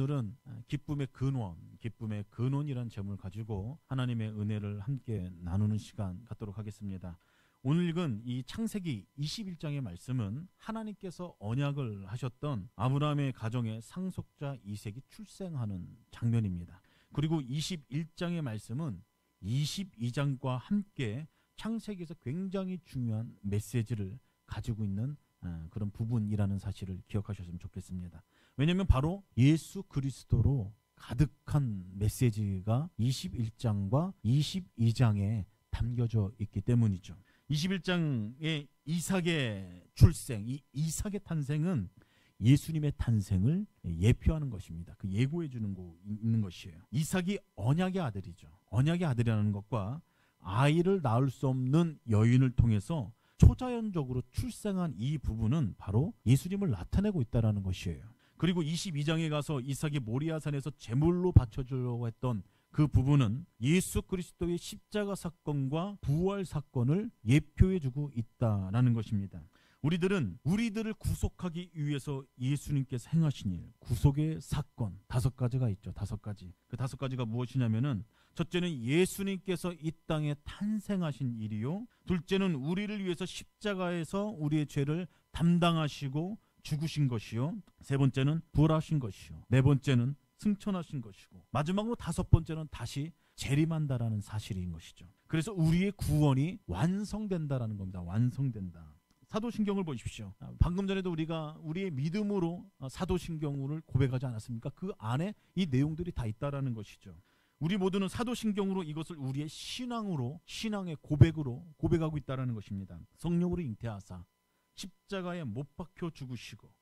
오늘은 기쁨의 근원이라는 제목을 가지고 하나님의 은혜를 함께 나누는 시간 갖도록 하겠습니다. 오늘 읽은 이 창세기 21장의 말씀은 하나님께서 언약을 하셨던 아브라함의 가정의 상속자 이삭이 출생하는 장면입니다. 그리고 21장의 말씀은 22장과 함께 창세기에서 굉장히 중요한 메시지를 가지고 있는 그런 부분이라는 사실을 기억하셨으면 좋겠습니다. 왜냐하면 바로 예수 그리스도로 가득한 메시지가 21장과 22장에 담겨져 있기 때문이죠. 21장의 이삭의 출생, 이 이삭의 탄생은 예수님의 탄생을 예표하는 것입니다. 그 예고해 주는 거 있는 것이에요. 이삭이 언약의 아들이죠. 언약의 아들이라는 것과 아이를 낳을 수 없는 여인을 통해서 초자연적으로 출생한 이 부분은 바로 예수님을 나타내고 있다는 것이에요. 그리고 22장에 가서 이삭이 모리아산에서 제물로 바쳐주려고 했던 그 부분은 예수 그리스도의 십자가 사건과 부활 사건을 예표해주고 있다는 것입니다. 우리들은 우리들을 구속하기 위해서 예수님께서 행하신 일, 구속의 사건 5가지가 있죠. 5가지. 그 5가지가 무엇이냐면은 첫째는 예수님께서 이 땅에 탄생하신 일이요. 둘째는 우리를 위해서 십자가에서 우리의 죄를 담당하시고 죽으신 것이요. 세 번째는 부활하신 것이요. 네 번째는 승천하신 것이고 마지막으로 5번째는 다시 재림한다라는 사실인 것이죠. 그래서 우리의 구원이 완성된다라는 겁니다. 완성된다. 사도신경을 보십시오. 방금 전에도 우리가 우리의 믿음으로 사도신경을 고백하지 않았습니까? 그 안에 이 내용들이 다 있다라는 것이죠. 우리 모두는 사도신경으로 이것을 우리의 신앙으로, 신앙의 고백으로 고백하고 있다는 것입니다. 성령으로 잉태하사 십자가에 못 박혀 죽으시고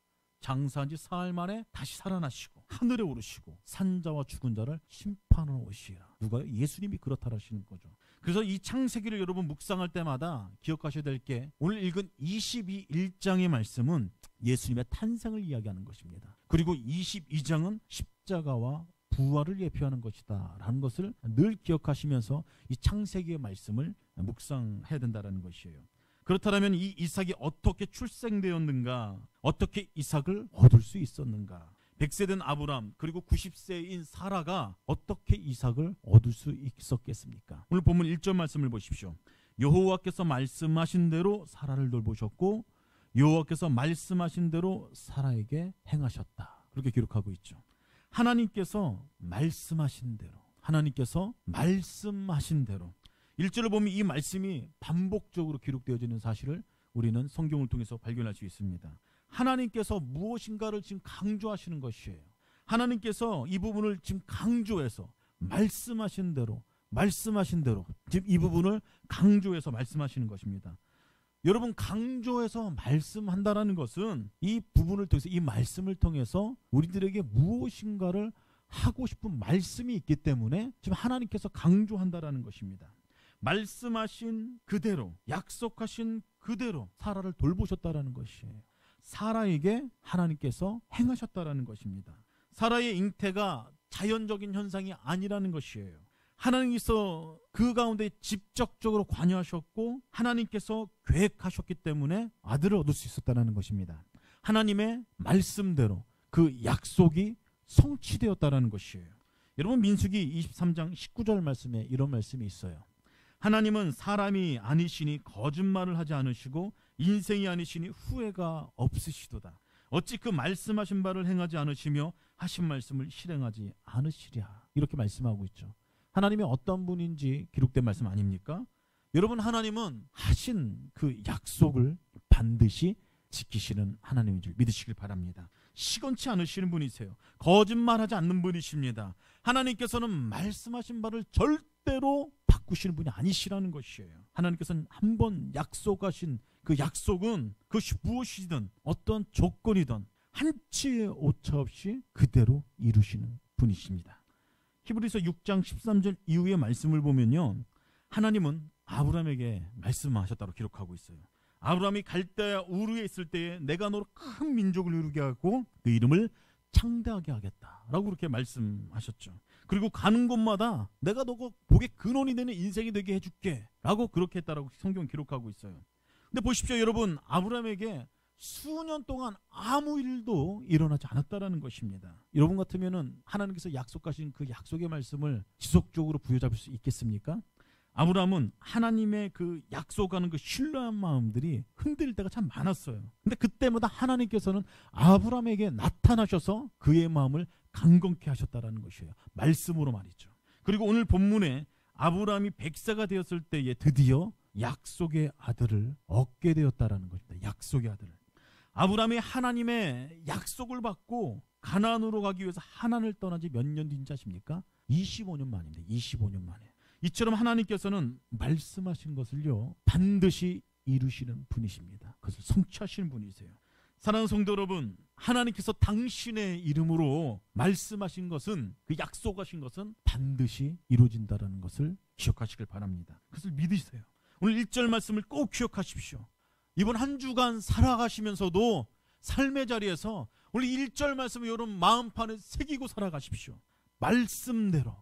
장사한 지 사흘 만에 다시 살아나시고 하늘에 오르시고 산자와 죽은 자를 심판하러 오시리라. 누가요? 예수님이 그렇다 하시는 거죠. 그래서 이 창세기를 여러분 묵상할 때마다 기억하셔야 될 게 오늘 읽은 22장의 말씀은 예수님의 탄생을 이야기하는 것입니다. 그리고 22장은 십자가와 부활을 예표하는 것이다 라는 것을 늘 기억하시면서 이 창세기의 말씀을 묵상해야 된다는 것이에요. 그렇다면 이 이삭이 어떻게 출생되었는가? 어떻게 이삭을 얻을 수 있었는가? 100세 된 아브람 그리고 90세인 사라가 어떻게 이삭을 얻을 수 있었겠습니까? 오늘 본문 1절 말씀을 보십시오. 여호와께서 말씀하신 대로 사라를 돌보셨고 여호와께서 말씀하신 대로 사라에게 행하셨다. 그렇게 기록하고 있죠. 하나님께서 말씀하신 대로 1절을 보면 이 말씀이 반복적으로 기록되어지는 사실을 우리는 성경을 통해서 발견할 수 있습니다. 하나님께서 무엇인가를 지금 강조하시는 것이에요. 하나님께서 이 부분을 지금 강조해서 말씀하신 대로 지금 이 부분을 강조해서 말씀하시는 것입니다. 여러분, 강조해서 말씀한다라는 것은 이 부분을 통해서, 이 말씀을 통해서 우리들에게 무엇인가를 하고 싶은 말씀이 있기 때문에 지금 하나님께서 강조한다라는 것입니다. 말씀하신 그대로, 약속하신 그대로 사라를 돌보셨다라는 것이에요. 사라에게 하나님께서 행하셨다라는 것입니다. 사라의 잉태가 자연적인 현상이 아니라는 것이에요. 하나님께서 그 가운데 직접적으로 관여하셨고 하나님께서 계획하셨기 때문에 아들을 얻을 수 있었다는 것입니다. 하나님의 말씀대로 그 약속이 성취되었다는 것이에요. 여러분, 민수기 23장 19절 말씀에 이런 말씀이 있어요. 하나님은 사람이 아니시니 거짓말을 하지 않으시고 인생이 아니시니 후회가 없으시도다. 어찌 그 말씀하신 바를 행하지 않으시며 하신 말씀을 실행하지 않으시랴. 이렇게 말씀하고 있죠. 하나님이 어떤 분인지 기록된 말씀 아닙니까? 여러분, 하나님은 하신 그 약속을 반드시 지키시는 하나님인 줄 믿으시길 바랍니다. 시건치 않으시는 분이세요. 거짓말하지 않는 분이십니다. 하나님께서는 말씀하신 바를 절대로 바꾸시는 분이 아니시라는 것이에요. 하나님께서는 한번 약속하신 그 약속은 그것이 무엇이든 어떤 조건이든 한치의 오차 없이 그대로 이루시는 분이십니다. 히브리서 6장 13절 이후의 말씀을 보면요, 하나님은 아브라함에게 말씀하셨다고 기록하고 있어요. 아브라함이 갈대아 우르에 있을 때에 내가 너로 큰 민족을 이루게 하고 그 이름을 창대하게 하겠다라고 그렇게 말씀하셨죠. 그리고 가는 곳마다 내가 너가 복의 근원이 되는 인생이 되게 해줄게 라고 그렇게 했다라고 성경 기록하고 있어요. 근데 보십시오, 여러분, 아브라함에게 수년 동안 아무 일도 일어나지 않았다라는 것입니다. 여러분 같으면은 하나님께서 약속하신 그 약속의 말씀을 지속적으로 부여잡을 수 있겠습니까? 아브라함은 하나님의 그 약속하는 그 신뢰한 마음들이 흔들릴 때가 참 많았어요. 근데 그때마다 하나님께서는 아브라함에게 나타나셔서 그의 마음을 강건케 하셨다라는 것이에요. 말씀으로 말이죠. 그리고 오늘 본문에 아브라함이 100세가 되었을 때에 드디어 약속의 아들을 얻게 되었다라는 것입니다. 약속의 아들을. 아브라함이 하나님의 약속을 받고 가나안으로 가기 위해서 하나님을 떠난 지 몇 년 뒤인지 아십니까? 25년 만입니다. 25년 만에. 이처럼 하나님께서는 말씀하신 것을요 반드시 이루시는 분이십니다. 그것을 성취하시는 분이세요. 사랑하는 성도 여러분, 하나님께서 당신의 이름으로 말씀하신 것은, 그 약속하신 것은 반드시 이루어진다는 것을 기억하시길 바랍니다. 그것을 믿으세요. 오늘 1절 말씀을 꼭 기억하십시오. 이번 한 주간 살아가시면서도 삶의 자리에서 오늘 1절 말씀을 여러분 마음판에 새기고 살아가십시오. 말씀대로.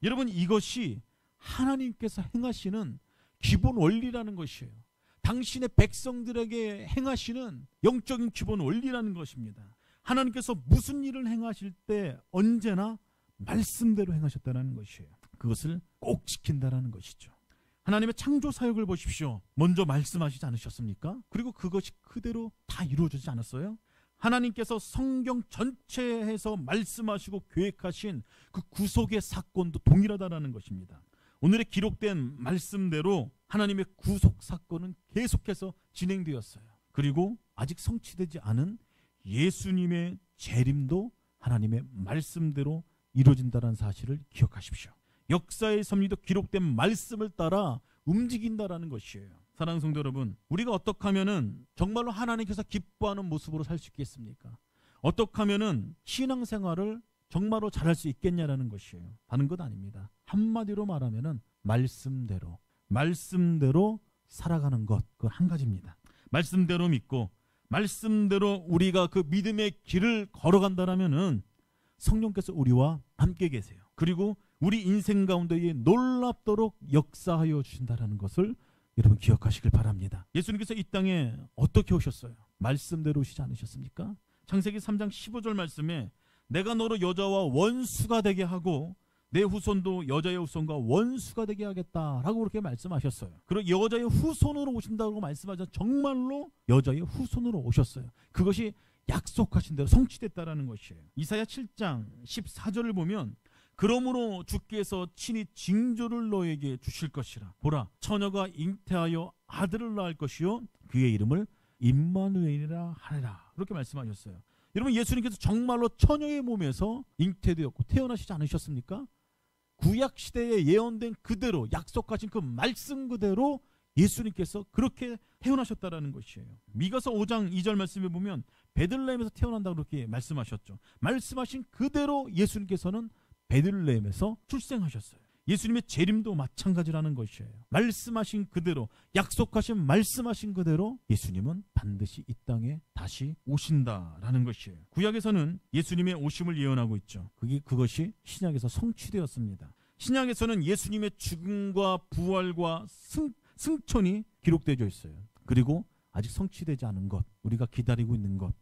여러분, 이것이 하나님께서 행하시는 기본 원리라는 것이에요. 당신의 백성들에게 행하시는 영적인 기본 원리라는 것입니다. 하나님께서 무슨 일을 행하실 때 언제나 말씀대로 행하셨다는 것이에요. 그것을 꼭 지킨다는 것이죠. 하나님의 창조 사역을 보십시오. 먼저 말씀하시지 않으셨습니까? 그리고 그것이 그대로 다 이루어지지 않았어요? 하나님께서 성경 전체에서 말씀하시고 계획하신 그 구속의 사건도 동일하다는 것입니다. 오늘의 기록된 말씀대로 하나님의 구속 사건은 계속해서 진행되었어요. 그리고 아직 성취되지 않은 예수님의 재림도 하나님의 말씀대로 이루어진다는 사실을 기억하십시오. 역사의 섭리도 기록된 말씀을 따라 움직인다라는 것이에요. 사랑하는 성도 여러분, 우리가 어떻게 하면은 정말로 하나님께서 기뻐하는 모습으로 살 수 있겠습니까? 어떻게 하면은 신앙생활을 정말로 잘할 수 있겠냐라는 것이에요. 다른 것 아닙니다. 한마디로 말하면은 말씀대로 살아가는 것, 그건 한 가지입니다. 말씀대로 믿고 말씀대로 우리가 그 믿음의 길을 걸어간다라면은 성령께서 우리와 함께 계세요. 그리고 우리 인생 가운데에 놀랍도록 역사하여 주신다라는 것을 여러분 기억하시길 바랍니다. 예수님께서 이 땅에 어떻게 오셨어요? 말씀대로 오시지 않으셨습니까? 창세기 3장 15절 말씀에 내가 너로 여자와 원수가 되게 하고 내 후손도 여자의 후손과 원수가 되게 하겠다라고 그렇게 말씀하셨어요. 그리고 여자의 후손으로 오신다고 말씀하셔서 정말로 여자의 후손으로 오셨어요. 그것이 약속하신 대로 성취됐다라는 것이에요. 이사야 7장 14절을 보면 그러므로 주께서 친히 징조를 너에게 주실 것이라. 보라, 처녀가 잉태하여 아들을 낳을 것이요 그의 이름을 임마누엘이라 하리라. 그렇게 말씀하셨어요. 여러분, 예수님께서 정말로 처녀의 몸에서 잉태되었고 태어나시지 않으셨습니까? 구약시대에 예언된 그대로, 약속하신 그 말씀 그대로 예수님께서 그렇게 태어나셨다라는 것이에요. 미가서 5장 2절 말씀에 보면 베들레헴에서 태어난다고 그렇게 말씀하셨죠. 말씀하신 그대로 예수님께서는 베들레헴에서 출생하셨어요. 예수님의 재림도 마찬가지라는 것이에요. 말씀하신 그대로, 약속하신 말씀하신 그대로 예수님은 반드시 이 땅에 다시 오신다라는 것이에요. 구약에서는 예수님의 오심을 예언하고 있죠. 그것이 신약에서 성취되었습니다. 신약에서는 예수님의 죽음과 부활과 승천이 기록되어 있어요. 그리고 아직 성취되지 않은 것, 우리가 기다리고 있는 것,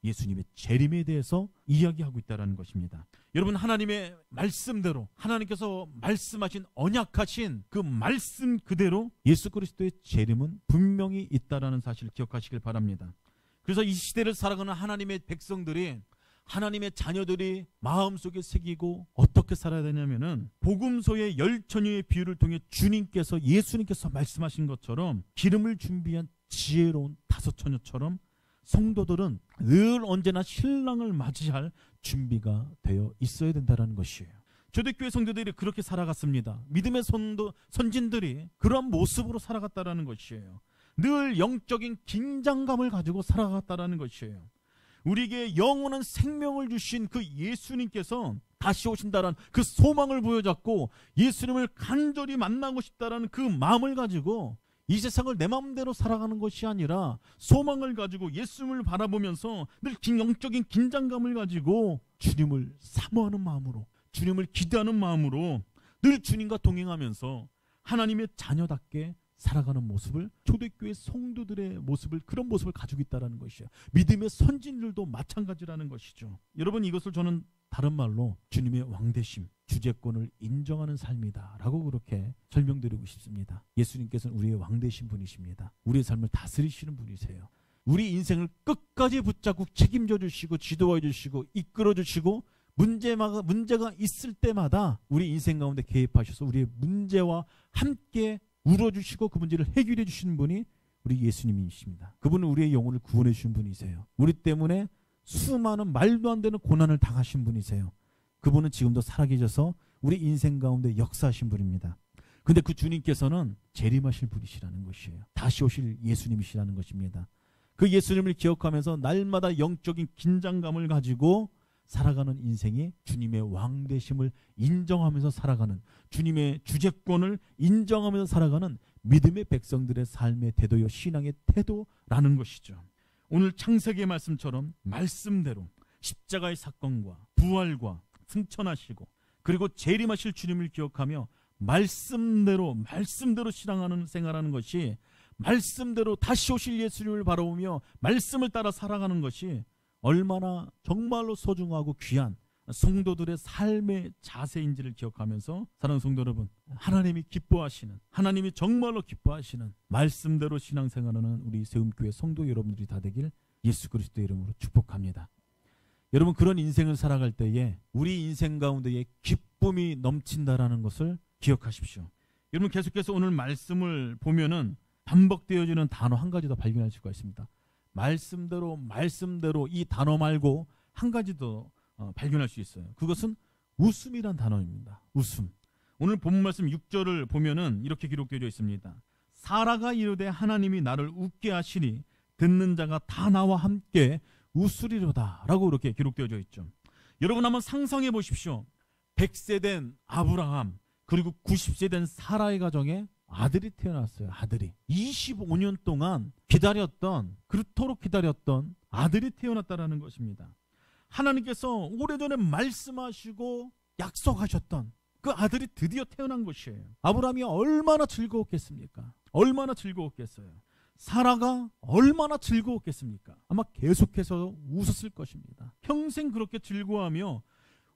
예수님의 재림에 대해서 이야기하고 있다는 것입니다. 여러분, 하나님의 말씀대로, 하나님께서 말씀하신 언약하신 그 말씀 그대로 예수 그리스도의 재림은 분명히 있다는 사실을 기억하시길 바랍니다. 그래서 이 시대를 살아가는 하나님의 백성들이, 하나님의 자녀들이 마음속에 새기고 어떻게 살아야 되냐면은 복음서의 열처녀의 비유를 통해 주님께서, 예수님께서 말씀하신 것처럼 기름을 준비한 지혜로운 다섯 처녀처럼 성도들은 늘 언제나 신랑을 맞이할 준비가 되어 있어야 된다는 것이에요. 초대교회 성도들이 그렇게 살아갔습니다. 믿음의 선진들이 그런 모습으로 살아갔다는 것이에요. 늘 영적인 긴장감을 가지고 살아갔다는 것이에요. 우리에게 영원한 생명을 주신 그 예수님께서 다시 오신다는 그 소망을 부여잡고 예수님을 간절히 만나고 싶다는 그 마음을 가지고 이 세상을 내 마음대로 살아가는 것이 아니라 소망을 가지고 예수님을 바라보면서 늘 영적인 긴장감을 가지고 주님을 사모하는 마음으로, 주님을 기대하는 마음으로 늘 주님과 동행하면서 하나님의 자녀답게 살아가는 모습을, 초대교회 성도들의 모습을, 그런 모습을 가지고 있다는 것이에요. 믿음의 선진들도 마찬가지라는 것이죠. 여러분, 이것을 저는 다른 말로 주님의 왕대심, 주재권을 인정하는 삶이다라고 그렇게 설명드리고 싶습니다. 예수님께서는 우리의 왕대신 분이십니다. 우리의 삶을 다스리시는 분이세요. 우리 인생을 끝까지 붙잡고 책임져 주시고 지도해 주시고 이끌어 주시고 문제가 있을 때마다 우리 인생 가운데 개입하셔서 우리의 문제와 함께 울어주시고 그 문제를 해결해 주시는 분이 우리 예수님이십니다. 그분은 우리의 영혼을 구원해 주신 분이세요. 우리 때문에 수많은 말도 안 되는 고난을 당하신 분이세요. 그분은 지금도 살아계셔서 우리 인생 가운데 역사하신 분입니다. 근데 그 주님께서는 재림하실 분이시라는 것이에요. 다시 오실 예수님이시라는 것입니다. 그 예수님을 기억하면서 날마다 영적인 긴장감을 가지고 살아가는 인생이 주님의 왕되심을 인정하면서 살아가는, 주님의 주재권을 인정하면서 살아가는 믿음의 백성들의 삶의 태도요, 신앙의 태도라는 것이죠. 오늘 창세기의 말씀처럼 말씀대로 십자가의 사건과 부활과 승천하시고 그리고 재림하실 주님을 기억하며 말씀대로 신앙하는 생활하는 것이, 말씀대로 다시 오실 예수님을 바라보며 말씀을 따라 살아가는 것이 얼마나 정말로 소중하고 귀한 성도들의 삶의 자세인지를 기억하면서, 사랑하는 성도 여러분, 하나님이 기뻐하시는, 하나님이 정말로 기뻐하시는 말씀대로 신앙생활하는 우리 세움교회 성도 여러분들이 다 되길 예수 그리스도의 이름으로 축복합니다. 여러분, 그런 인생을 살아갈 때에 우리 인생 가운데에 기쁨이 넘친다라는 것을 기억하십시오. 여러분, 계속해서 오늘 말씀을 보면은 반복되어지는 단어 한 가지 더 발견할 수가 있습니다. 말씀대로 이 단어 말고 한 가지 더 발견할 수 있어요. 그것은 웃음이란 단어입니다. 웃음. 오늘 본문 말씀 6절을 보면은 이렇게 기록되어 있습니다. 사라가 이르되 하나님이 나를 웃게 하시니 듣는 자가 다 나와 함께 웃으리로다 라고 이렇게 기록되어져 있죠. 여러분, 한번 상상해 보십시오. 100세 된 아브라함 그리고 90세 된 사라의 가정에 아들이 태어났어요. 아들이 25년 동안 기다렸던, 그토록 기다렸던 아들이 태어났다라는 것입니다. 하나님께서 오래전에 말씀하시고 약속하셨던 그 아들이 드디어 태어난 것이에요. 아브라함이 얼마나 즐거웠겠습니까? 얼마나 즐거웠겠어요. 사라가 얼마나 즐거웠겠습니까? 아마 계속해서 웃었을 것입니다. 평생 그렇게 즐거워하며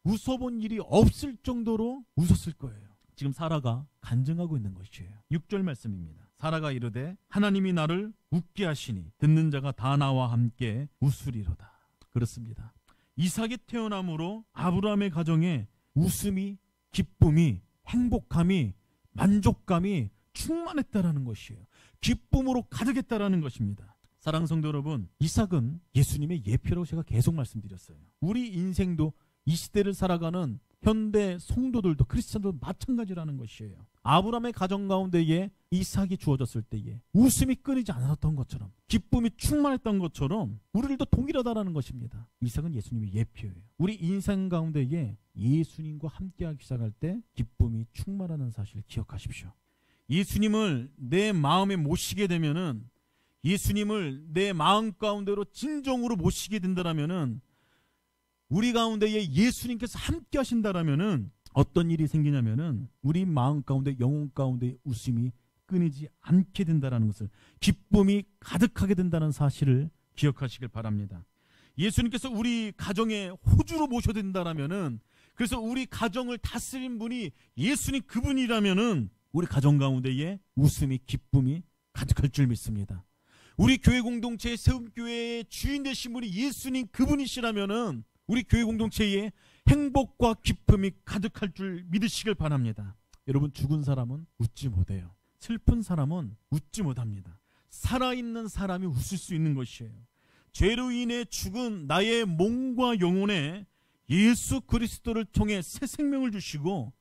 웃어본 일이 없을 정도로 웃었을 거예요. 지금 사라가 간증하고 있는 것이에요. 6절 말씀입니다. 사라가 이르되 하나님이 나를 웃게 하시니 듣는 자가 다 나와 함께 웃으리로다. 그렇습니다. 이삭이 태어남으로 아브라함의 가정에 웃음이, 기쁨이, 행복함이, 만족감이 충만했다라는 것이에요. 기쁨으로 가득했다라는 것입니다. 사랑하는 성도 여러분, 이삭은 예수님의 예표라고 제가 계속 말씀드렸어요. 우리 인생도 이 시대를 살아가는 현대 성도들도, 크리스천도 마찬가지라는 것이에요. 아브라함의 가정 가운데에 이삭이 주어졌을 때에 웃음이 끊이지 않았던 것처럼, 기쁨이 충만했던 것처럼 우리들도 동일하다는 것입니다. 이삭은 예수님의 예표예요. 우리 인생 가운데에 예수님과 함께하기 시작할 때 기쁨이 충만하는 사실을 기억하십시오. 예수님을 내 마음에 모시게 되면은, 예수님을 내 마음 가운데로 진정으로 모시게 된다라면은, 우리 가운데에 예수님께서 함께 하신다라면은 어떤 일이 생기냐면은 우리 마음 가운데, 영혼 가운데 웃음이 끊이지 않게 된다라는 것을, 기쁨이 가득하게 된다는 사실을 기억하시길 바랍니다. 예수님께서 우리 가정에 호주로 모셔야 된다라면은, 그래서 우리 가정을 다스린 분이 예수님 그분이라면은 우리 가정 가운데에 웃음이, 기쁨이 가득할 줄 믿습니다. 우리 교회 공동체의 세움교회의 주인 되신 분이 예수님 그분이시라면은 우리 교회 공동체에 행복과 기쁨이 가득할 줄 믿으시길 바랍니다. 여러분, 죽은 사람은 웃지 못해요. 슬픈 사람은 웃지 못합니다. 살아있는 사람이 웃을 수 있는 것이에요. 죄로 인해 죽은 나의 몸과 영혼에 예수 그리스도를 통해 새 생명을 주시고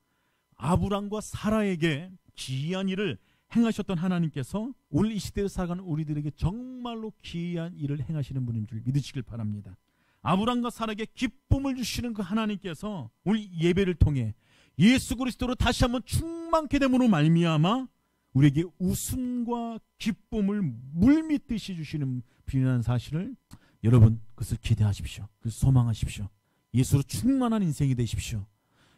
아브람과 사라에게 기이한 일을 행하셨던 하나님께서 오늘 이 시대를 살아가는 우리들에게 정말로 기이한 일을 행하시는 분인 줄 믿으시길 바랍니다. 아브람과 사라에게 기쁨을 주시는 그 하나님께서 오늘 예배를 통해 예수 그리스도로 다시 한번 충만케 됨으로 말미암아 우리에게 웃음과 기쁨을 물밀듯이 주시는 분이라는 사실을, 여러분 그것을 기대하십시오. 그것을 소망하십시오. 예수로 충만한 인생이 되십시오.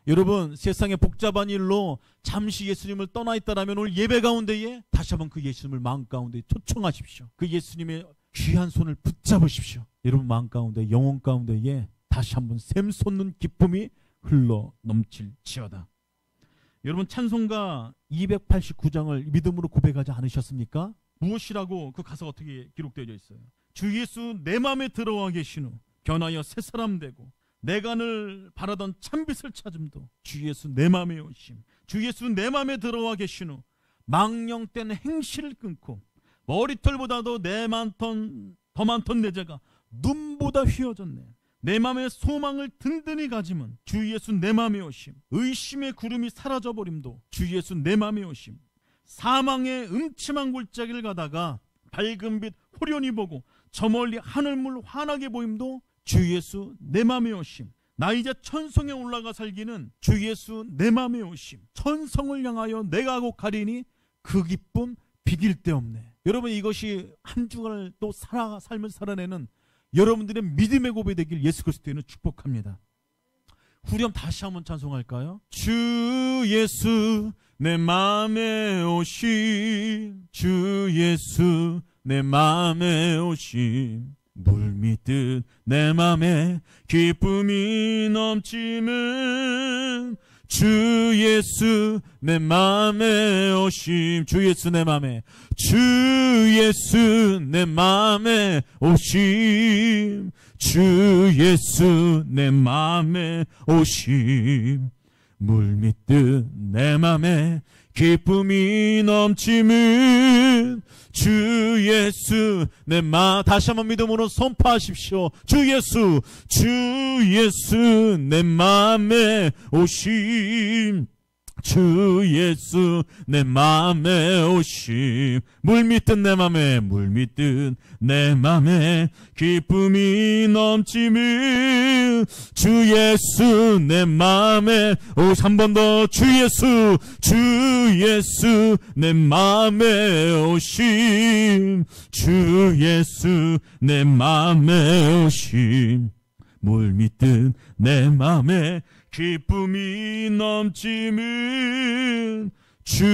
여러분, 세상의 복잡한 일로 잠시 예수님을 떠나 있다라면 오늘 예배 가운데에 다시 한번 그 예수님을 마음 가운데 초청하십시오. 그 예수님의 귀한 손을 붙잡으십시오. 여러분 마음 가운데, 영혼 가운데에 다시 한번 샘솟는 기쁨이 흘러 넘칠지어다. 여러분, 찬송가 289장을 믿음으로 고백하지 않으셨습니까? 무엇이라고 그 가사가 어떻게 기록되어 있어요? 주 예수 내 맘에 들어와 계신 후 변하여 새 사람 되고 내가 늘 바라던 참빛을 찾음도 주 예수 내 맘에 오심. 주 예수 내 맘에 들어와 계신 후 망령된 행실을 끊고 머리털보다도 더 많던 내 죄가 눈보다 휘어졌네. 내 맘의 소망을 든든히 가짐은 주 예수 내 맘에 오심. 의심의 구름이 사라져버림도 주 예수 내 맘에 오심. 사망의 음침한 골짜기를 가다가 밝은 빛 호련히 보고 저 멀리 하늘물 환하게 보임도 주 예수 내 맘에 오심. 나 이제 천성에 올라가 살기는 주 예수 내 맘에 오심. 천성을 향하여 내가 곡하리니 그 기쁨 비길 데 없네. 여러분, 이것이 한 주간을 또 삶을 살아내는 여러분들의 믿음의 고백이 되길 예수 그리스도에는 축복합니다. 후렴 다시 한번 찬송할까요? 주 예수 내 맘에 오심. 주 예수 내 맘에 오심. 물밀듯 내 맘에 기쁨이 넘치는 주 예수 내 맘에 오심. 주 예수 내 맘에, 주 예수 내 맘에 오심. 주 예수 내 맘에 오심. 물밀듯 내 맘에 기쁨이 넘치는 주 예수 내 맘. 다시 한번 믿음으로 선포하십시오. 주 예수 내 맘에 오심. 주 예수 내 맘에 오심. 물밀듯 내 맘에 기쁨이 넘치는 주 예수 내 맘에 오심. 한 번 더. 주 예수 내 맘에 오심. 주 예수 내 맘에 오심. 물밀듯 내 맘에 기쁨이 넘치는 주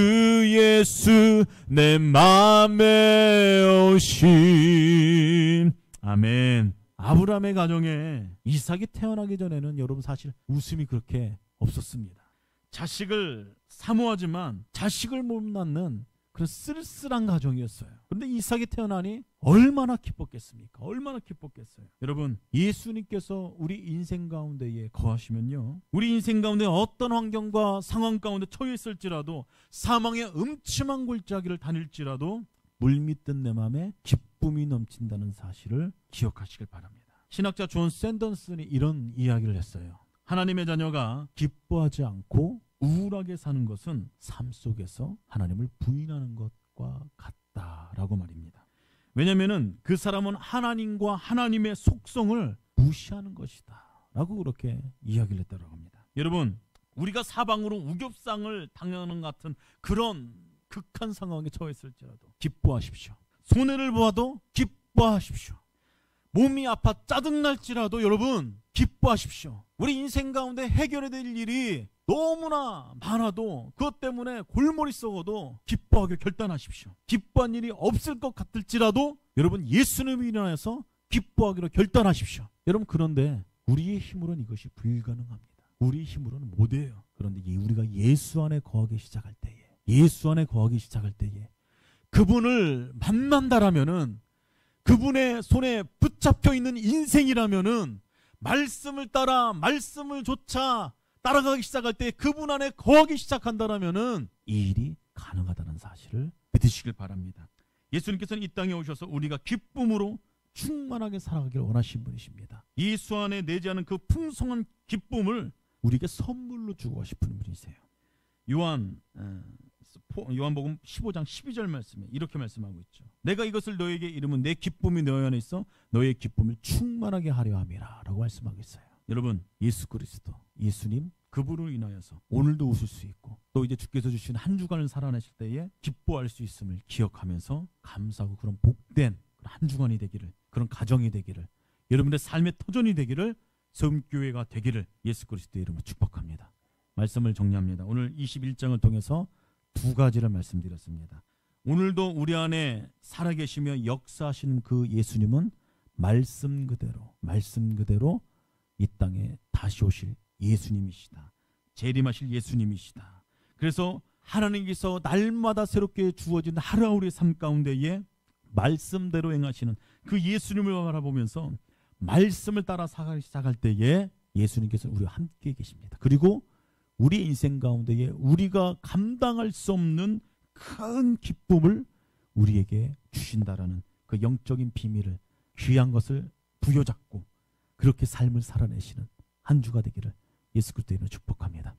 예수 내 맘에 오심. 아멘. 아브라함의 가정에 이삭이 태어나기 전에는 여러분 사실 웃음이 그렇게 없었습니다. 자식을 사모하지만 자식을 못 낳는 그런 쓸쓸한 가정이었어요. 그런데 이삭이 태어나니 얼마나 기뻤겠습니까? 얼마나 기뻤겠어요. 여러분, 예수님께서 우리 인생 가운데에 거하시면요, 우리 인생 가운데 어떤 환경과 상황 가운데 처해 있을지라도, 사망의 음침한 골짜기를 다닐지라도 물밀듯 내 마음에 기쁨이 넘친다는 사실을 기억하시길 바랍니다. 신학자 존 샌더슨이 이런 이야기를 했어요. 하나님의 자녀가 기뻐하지 않고 우울하게 사는 것은 삶 속에서 하나님을 부인하는 것과 같다라고 말입니다. 왜냐하면 그 사람은 하나님과 하나님의 속성을 무시하는 것이다 라고 그렇게 이야기를 했다고 합니다. 여러분, 우리가 사방으로 우겹상을 당하는 같은 그런 극한 상황에 처했을지라도 기뻐하십시오. 손해를 보아도 기뻐하십시오. 몸이 아파 짜증날지라도 여러분 기뻐하십시오. 우리 인생 가운데 해결해야 될 일이 너무나 많아도 그것 때문에 골머리 썩어도 기뻐하기를 결단하십시오. 기뻐한 일이 없을 것 같을지라도 여러분 예수님을 인하여서 기뻐하기로 결단하십시오. 여러분, 그런데 우리의 힘으로는 이것이 불가능합니다. 우리의 힘으로는 못해요. 그런데 우리가 예수 안에 거하기 시작할 때에 그분을 만난다라면은, 그분의 손에 붙잡혀 있는 인생이라면은, 말씀을 따라 말씀을 조차 따라가기 시작할 때 그분 안에 거하기 시작한다라면은 이 일이 가능하다는 사실을 믿으시길 바랍니다. 예수님께서는 이 땅에 오셔서 우리가 기쁨으로 충만하게 살아가기를 원하시는 분이십니다. 예수 안에 내재하는 그 풍성한 기쁨을 우리에게 선물로 주고 싶은 분이세요. 요한복음 15장 12절 말씀에 이렇게 말씀하고 있죠. 내가 이것을 너에게 이르면 내 기쁨이 너희 안에 있어 너의 기쁨을 충만하게 하려 함이라 라고 말씀하고 있어요. 여러분, 예수 그리스도, 예수님, 그분을 인하여서 오늘도 웃을 수 있고 또 이제 주께서 주신 한 주간을 살아내실 때에 기뻐할 수 있음을 기억하면서 감사하고 그런 복된 한 주간이 되기를, 그런 가정이 되기를, 여러분의 삶의 터전이 되기를, 섬교회가 되기를 예수 그리스도의 이름으로 축복합니다. 말씀을 정리합니다. 오늘 21장을 통해서 두 가지를 말씀드렸습니다. 오늘도 우리 안에 살아계시며 역사하시는 그 예수님은 말씀 그대로 이 땅에 다시 오실 예수님이시다. 재림하실 예수님이시다. 그래서 하나님께서 날마다 새롭게 주어진 하루하루의 삶 가운데에 말씀대로 행하시는 그 예수님을 바라보면서 말씀을 따라 살아가기 시작할 때에 예수님께서 우리와 함께 계십니다. 그리고 우리 인생 가운데에 우리가 감당할 수 없는 큰 기쁨을 우리에게 주신다라는 그 영적인 비밀을, 귀한 것을 부여잡고 그렇게 삶을 살아내시는 한 주가 되기를 예수 그리스도의 이름으로 축복합니다.